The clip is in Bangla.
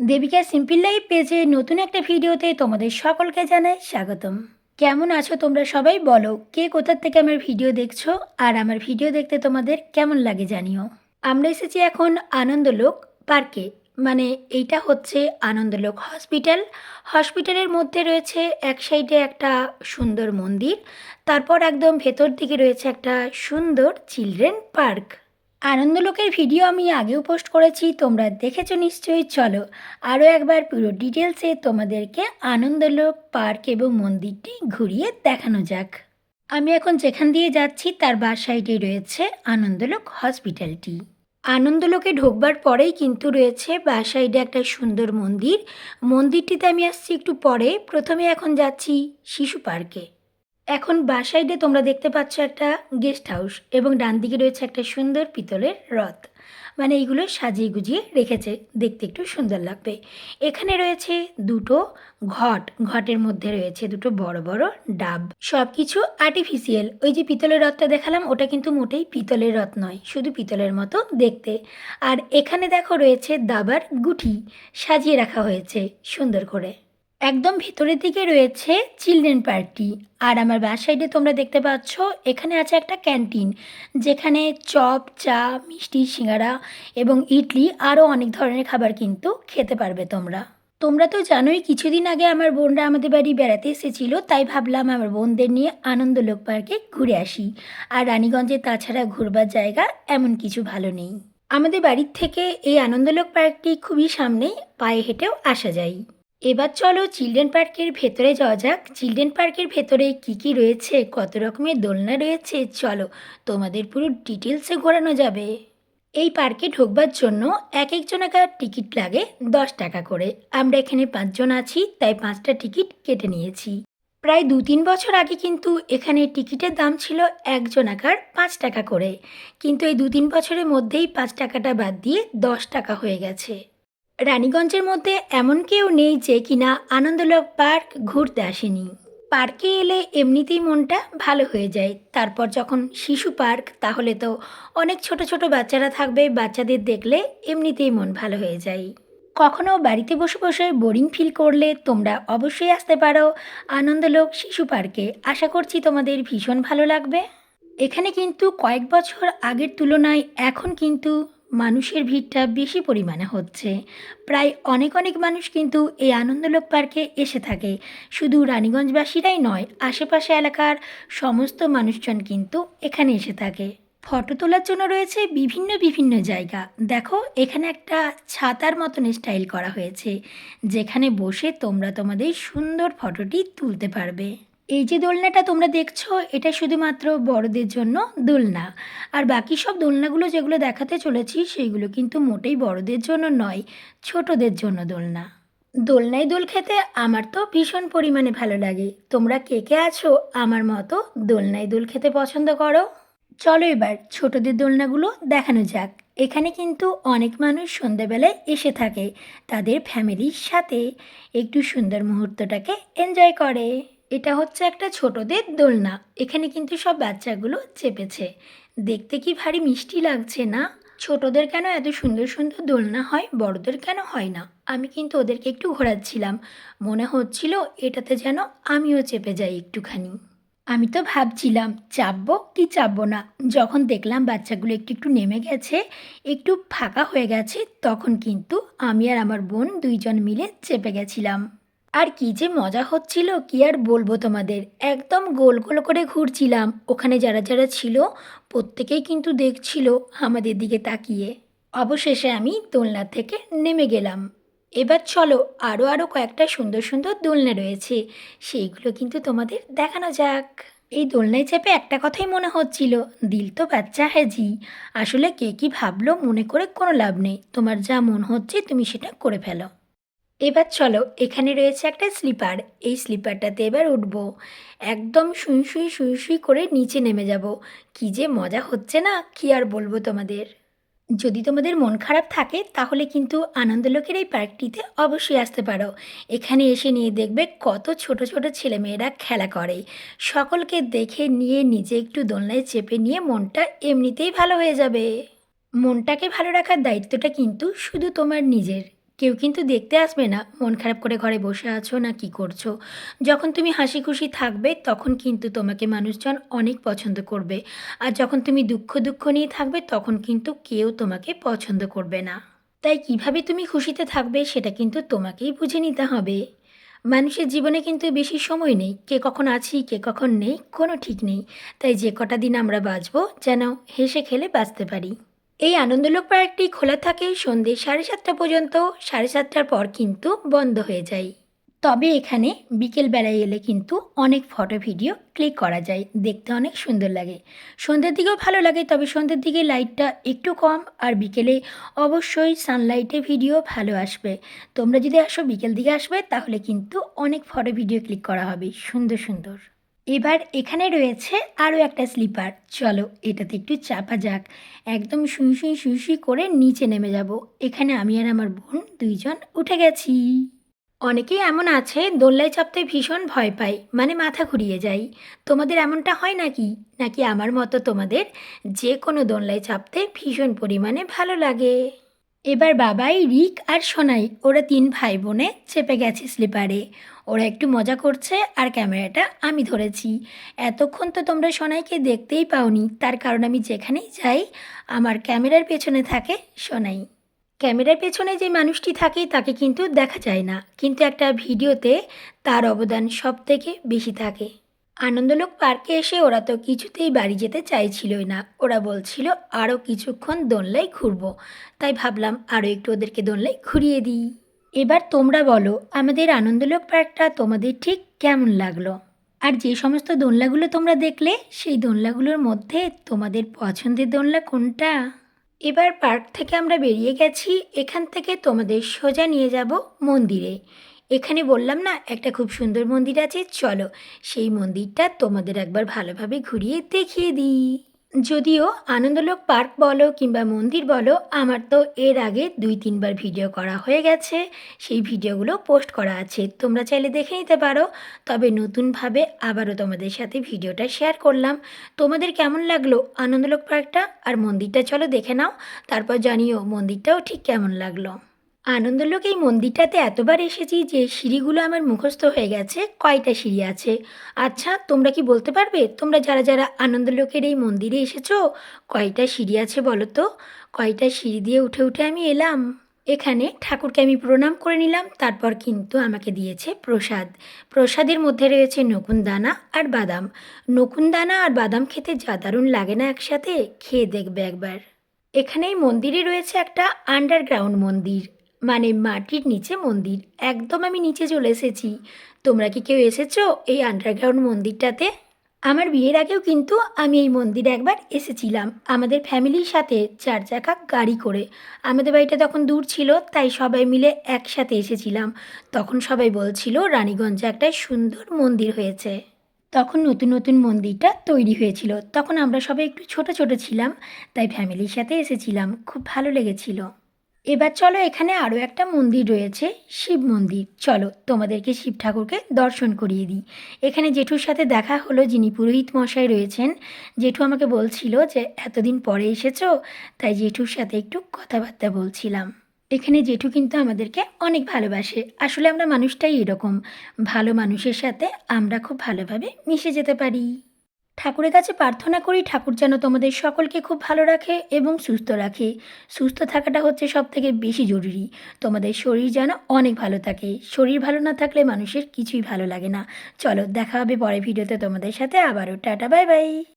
দেবিকা সিম্পল লাইফ পেজে নতুন একটা ভিডিওতে তোমাদের সকলকে জানাই স্বাগতম। কেমন আছো তোমরা সবাই? বলো কে কোথা থেকে আমার ভিডিও দেখছো, আর আমার ভিডিও দেখতে তোমাদের কেমন লাগে জানিও। আমরা এসেছি এখন আনন্দলোক পার্কে। মানে এইটা হচ্ছে আনন্দলোক হসপিটাল। হসপিটালের মধ্যে রয়েছে এক সাইডে একটা সুন্দর মন্দির, তারপর একদম ভেতর দিকে রয়েছে একটা সুন্দর চিলড্রেন পার্ক। আনন্দলোকের ভিডিও আমি আগেও পোস্ট করেছি, তোমরা দেখেছো নিশ্চয়ই। চলো আরও একবার পুরো ডিটেলসে তোমাদেরকে আনন্দলোক পার্ক এবং মন্দিরটি ঘুরিয়ে দেখানো যাক। আমি এখন যেখান দিয়ে যাচ্ছি তার বাঁ সাইডে রয়েছে আনন্দলোক হসপিটালটি। আনন্দলোকে ঢোকবার পরেই কিন্তু রয়েছে বাঁ সাইডে একটা সুন্দর মন্দির। মন্দিরটিতে আমি আসছি একটু পরে। প্রথমে এখন যাচ্ছি শিশু পার্কে। এখন বাঁ সাইডে তোমরা দেখতে পাচ্ছ একটা গেস্ট হাউস, এবং ডান দিকে রয়েছে একটা সুন্দর পিতলের রথ। মানে এইগুলো সাজিয়ে গুজিয়ে রেখেছে, দেখতে একটু সুন্দর লাগবে। এখানে রয়েছে দুটো ঘট, ঘটের মধ্যে রয়েছে দুটো বড় বড় ডাব। সব কিছু আর্টিফিশিয়াল। ওই যে পিতলের রথটা দেখালাম ওটা কিন্তু মোটেই পিতলের রথ নয়, শুধু পিতলের মতো দেখতে। আর এখানে দেখো রয়েছে দাবার গুটি, সাজিয়ে রাখা হয়েছে সুন্দর করে। একদম ভেতরের দিকে রয়েছে চিলড্রেন পার্কটি। আর আমার বাঁ সাইডে তোমরা দেখতে পাচ্ছ এখানে আছে একটা ক্যান্টিন, যেখানে চপ, চা, মিষ্টি, সিঙ্গারা এবং ইডলি আরও অনেক ধরনের খাবার কিন্তু খেতে পারবে তোমরা। তোমরা তো জানোই কিছুদিন আগে আমার বোনরা আমাদের বাড়ি বেড়াতে এসেছিলো, তাই ভাবলাম আমার বোনদের নিয়ে আনন্দলোক পার্কে ঘুরে আসি। আর রানীগঞ্জে তাছাড়া ঘুরবার জায়গা এমন কিছু ভালো নেই। আমাদের বাড়ির থেকে এই আনন্দলোক পার্কটি খুবই সামনে, পায়ে হেঁটেও আসা যায়। এবার চলো চিলড্রেন পার্কের ভেতরে যাওয়া যাক। চিলড্রেন পার্কের ভেতরে কি কি রয়েছে, কত রকমের দোলনা রয়েছে, চলো তোমাদের পুরো ডিটেলসে ঘোরানো যাবে। এই পার্কে ঢোকবার জন্য এক একজনাকার টিকিট লাগে 10 টাকা করে। আমরা এখানে 5 জন আছি, তাই 5টা টিকিট কেটে নিয়েছি। প্রায় 2-3 বছর আগে কিন্তু এখানে টিকিটের দাম ছিল একজনাকার 5 টাকা করে, কিন্তু এই 2-3 বছরের মধ্যেই 5 টাকাটা বাদ দিয়ে 10 টাকা হয়ে গেছে। রানীগঞ্জের মধ্যে এমন কেউ নেই যে কিনা আনন্দলোক পার্ক ঘুরতে আসেনি। পার্কে এলে এমনিতেই মনটা ভালো হয়ে যায়। তারপর যখন শিশু পার্ক, তাহলে তো অনেক ছোট ছোট বাচ্চারা থাকবে, বাচ্চাদের দেখলে এমনিতেই মন ভালো হয়ে যায়। কখনো বাড়িতে বসে বসে বোরিং ফিল করলে তোমরা অবশ্যই আসতে পারো আনন্দলোক শিশু পার্কে। আশা করছি তোমাদের ভীষণ ভালো লাগবে। এখানে কিন্তু কয়েক বছর আগের তুলনায় এখন কিন্তু মানুষের ভিড়টা বেশি পরিমাণে হচ্ছে। প্রায় অনেক অনেক মানুষ কিন্তু এই আনন্দলোক পার্কে এসে থাকে। শুধু রানীগঞ্জবাসীরাই নয়, আশেপাশে এলাকার সমস্ত মানুষজন কিন্তু এখানে এসে থাকে। ফটো তোলার জন্য রয়েছে বিভিন্ন বিভিন্ন জায়গা। দেখো এখানে একটা ছাতার মতন স্টাইল করা হয়েছে, যেখানে বসে তোমরা তোমাদের সুন্দর ফটোটি তুলতে পারবে। এই যে দোলনাটা তোমরা দেখছো, এটা শুধুমাত্র বড়দের জন্য দোলনা। আর বাকি সব দোলনাগুলো যেগুলো দেখাতে চলেছি সেইগুলো কিন্তু মোটেই বড়দের জন্য নয়, ছোটদের জন্য দোলনা। দোলনায় দোল খেতে আমার তো ভীষণ পরিমাণে ভালো লাগে। তোমরা কে কে আছো আমার মতো দোলনায় দোল খেতে পছন্দ করো? চলো এবার ছোটদের দোলনাগুলো দেখানো যাক। এখানে কিন্তু অনেক মানুষ সন্ধ্যাবেলায় এসে থাকে, তাদের ফ্যামিলির সাথে একটু সুন্দর মুহূর্তটাকে এনজয় করে। এটা হচ্ছে একটা ছোটদের দোলনা। এখানে কিন্তু সব বাচ্চাগুলো চেপেছে, দেখতে কি ভারী মিষ্টি লাগছে না? ছোটদের কেন এত সুন্দর সুন্দর দোলনা হয়, বড়দের কেন হয় না? আমি কিন্তু ওদেরকে একটু ঘোরাচ্ছিলাম, মনে হচ্ছিল এটাতে যেন আমিও চেপে যাই একটুখানি। আমি তো ভাবছিলাম চাপবো কি চাপবো না। যখন দেখলাম বাচ্চাগুলো একটু একটু নেমে গেছে, একটু ফাঁকা হয়ে গেছে, তখন কিন্তু আমি আর আমার বোন 2জন মিলে চেপে গেছিলাম। আর কি যে মজা হচ্ছিল কি আর বলবো তোমাদের। একদম গোল গোল করে ঘুরছিলাম। ওখানে যারা যারা ছিল প্রত্যেকেই কিন্তু দেখছিল আমাদের দিকে তাকিয়ে। অবশেষে আমি দোলনা থেকে নেমে গেলাম। এবার চলো আরও আরও কয়েকটা সুন্দর সুন্দর দোলনা রয়েছে, সেইগুলো কিন্তু তোমাদের দেখানো যাক। এই দোলনায় চেপে একটা কথাই মনে হচ্ছিল, দিল তো বাচ্চা হ্যাঁ জি। আসলে কে কী ভাবলো মনে করে কোনো লাভ নেই, তোমার যা মন হচ্ছে তুমি সেটা করে ফেলো। এবার চলো এখানে রয়েছে একটা স্লিপার, এই স্লিপারটাতে এবার উঠবো। একদম শুই শুই শুই শুই করে নিচে নেমে যাব। কী যে মজা হচ্ছে না, কি আর বলবো তোমাদের। যদি তোমাদের মন খারাপ থাকে তাহলে কিন্তু আনন্দলোকের এই পার্কটিতে অবশ্যই আসতে পারো। এখানে এসে নিয়ে দেখবে কত ছোট ছোট ছেলেমেয়েরা খেলা করে। সকলকে দেখে নিয়ে নিজে একটু দোলনায় চেপে নিয়ে মনটা এমনিতেই ভালো হয়ে যাবে। মনটাকে ভালো রাখার দায়িত্বটা কিন্তু শুধু তোমার নিজের। কেউ কিন্তু দেখতে আসবে না মন খারাপ করে ঘরে বসে আছো না কি করছো। যখন তুমি হাসি খুশি থাকবে তখন কিন্তু তোমাকে মানুষজন অনেক পছন্দ করবে। আর যখন তুমি দুঃখ দুঃখ নিয়ে থাকবে তখন কিন্তু কেউ তোমাকে পছন্দ করবে না। তাই কিভাবে তুমি খুশিতে থাকবে সেটা কিন্তু তোমাকেই বুঝে নিতে হবে। মানুষের জীবনে কিন্তু বেশি সময় নেই, কে কখন আছি কে কখন নেই কোনো ঠিক নেই। তাই যে কটা দিন আমরা বাঁচবো যেন হেসে খেলে বাঁচতে পারি। এই আনন্দলোক পার্কটি খোলা থাকে সন্ধ্যে 7:30 পর্যন্ত। 7:30টার পর কিন্তু বন্ধ হয়ে যায়। তবে এখানে বিকেলবেলায় এলে কিন্তু অনেক ফটো ভিডিও ক্লিক করা যায়, দেখতে অনেক সুন্দর লাগে। সন্ধ্যের দিকেও ভালো লাগে, তবে সন্ধ্যের দিকে লাইটটা একটু কম, আর বিকেলে অবশ্যই সানলাইটে ভিডিও ভালো আসবে। তোমরা যদি আসো বিকেল দিকে আসবে তাহলে কিন্তু অনেক ফটো ভিডিও ক্লিক করা হবে সুন্দর সুন্দর। এবার এখানে রয়েছে আরও একটা স্লিপার, চলো এটাতে একটু চাপা যাক। একদম শুই শুই শুই শুই করে নিচে নেমে যাব। এখানে আমি আর আমার বোন দুইজন উঠে গেছি। অনেকেই এমন আছে দোলনায় চাপতে ভীষণ ভয় পায়, মানে মাথা ঘুরিয়ে যায়। তোমাদের এমনটা হয় নাকি? নাকি আমার মতো তোমাদের যে কোনো দোলনায় চাপতে ভীষণ পরিমাণে ভালো লাগে? এবার বাবাই, রিক আর সোনাই ওরা 3 ভাই বোনে চেপে গেছে স্লিপারে। ওরা একটু মজা করছে আর ক্যামেরাটা আমি ধরেছি। এতক্ষণ তো তোমরা সোনাইকে দেখতেই পাওনি, তার কারণ আমি যেখানেই যাই আমার ক্যামেরার পেছনে থাকে সোনাই। ক্যামেরার পেছনে যে মানুষটি থাকে তাকে কিন্তু দেখা যায় না, কিন্তু একটা ভিডিওতে তার অবদান সব থেকে বেশি থাকে। আনন্দলোক পার্কে এসে ওরা তো কিছুতেই বাড়ি যেতে চাইছিলই না। ওরা বলছিল আরও কিছুক্ষণ দোলনায় ঘুরবো। তাই ভাবলাম আরও একটু ওদেরকে দোলনায় ঘুরিয়ে দিই। এবার তোমরা বলো আমাদের আনন্দলোক পার্কটা তোমাদের ঠিক কেমন লাগলো? আর যে সমস্ত দোলনাগুলো তোমরা দেখলে সেই দোলনাগুলোর মধ্যে তোমাদের পছন্দের দোলনা কোনটা? এবার পার্ক থেকে আমরা বেরিয়ে গেছি। এখান থেকে তোমাদের সোজা নিয়ে যাব মন্দিরে। এখানে বললাম না একটা খুব সুন্দর মন্দির আছে, চলো সেই মন্দিরটা তোমাদের একবার ভালোভাবে ঘুরিয়ে দেখিয়ে দিই। যদিও আনন্দলোক পার্ক বলো কিংবা মন্দির বলো, আমার তো এর আগে 2-3 বার ভিডিও করা হয়ে গেছে। সেই ভিডিওগুলো পোস্ট করা আছে, তোমরা চাইলে দেখে নিতে পারো। তবে নতুনভাবে আবারও তোমাদের সাথে ভিডিওটা শেয়ার করলাম। তোমাদের কেমন লাগলো আনন্দলোক পার্কটা আর মন্দিরটা? চলো দেখে নাও, তারপর জানিও মন্দিরটাও ঠিক কেমন লাগলো। আনন্দলোক এই মন্দিরটাতে এতবার এসেছি যে সিঁড়িগুলো আমার মুখস্থ হয়ে গেছে কয়টা সিঁড়ি আছে। আচ্ছা তোমরা কি বলতে পারবে, তোমরা যারা যারা আনন্দলোকের এই মন্দিরে এসেছো, কয়টা সিঁড়ি আছে বলো তো? কয়টা সিঁড়ি দিয়ে উঠে উঠে আমি এলাম? এখানে ঠাকুরকে আমি প্রণাম করে নিলাম, তারপর কিন্তু আমাকে দিয়েছে প্রসাদ। প্রসাদের মধ্যে রয়েছে নকুনদানা আর বাদাম। নকুনদানা আর বাদাম খেতে যা দারুণ লাগে না একসাথে, খেয়ে দেখবে একবার। এখানে এই মন্দিরে রয়েছে একটা আন্ডারগ্রাউন্ড মন্দির, মানে মাটির নিচে মন্দির। একদম আমি নিচে চলে এসেছি। তোমরা কি কেউ এসেছো এই আন্ডারগ্রাউন্ড মন্দিরটাতে? আমার বিয়ের আগেও কিন্তু আমি এই মন্দিরে একবার এসেছিলাম আমাদের ফ্যামিলির সাথে 4 চাকা গাড়ি করে। আমাদের বাড়িটা তখন দূর ছিল, তাই সবাই মিলে একসাথে এসেছিলাম। তখন সবাই বলছিল রানীগঞ্জে একটা সুন্দর মন্দির হয়েছে। তখন নতুন নতুন মন্দিরটা তৈরি হয়েছিল, তখন আমরা সবাই একটু ছোট ছোট ছিলাম, তাই ফ্যামিলির সাথে এসেছিলাম, খুব ভালো লেগেছিল। এবার চলো এখানে আরও একটা মন্দির রয়েছে, শিব মন্দির। চলো তোমাদেরকে শিব ঠাকুরকে দর্শন করিয়ে দিই। এখানে জেঠুর সাথে দেখা হলো, যিনি পুরোহিত মশাই রয়েছেন। জেঠু আমাকে বলছিল যে এতদিন পরে এসেছো, তাই জেঠুর সাথে একটু কথাবার্তা বলছিলাম। এখানে জেঠু কিন্তু আমাদেরকে অনেক ভালোবাসে। আসলে আমরা মানুষটাই এরকম, ভালো মানুষের সাথে আমরা খুব ভালোভাবে মিশে যেতে পারি। ঠাকুরের কাছে প্রার্থনা করি ঠাকুর যেন তোমাদের সকলকে খুব ভালো রাখে এবং সুস্থ রাখে। সুস্থ থাকাটা হচ্ছে সবথেকে বেশি জরুরি। তোমাদের শরীর যেন অনেক ভালো থাকে। শরীর ভালো না থাকলে মানুষের কিছুই ভালো লাগে না। চলো দেখা হবে পরের ভিডিওতে তোমাদের সাথে আবারও। Tata, bye bye.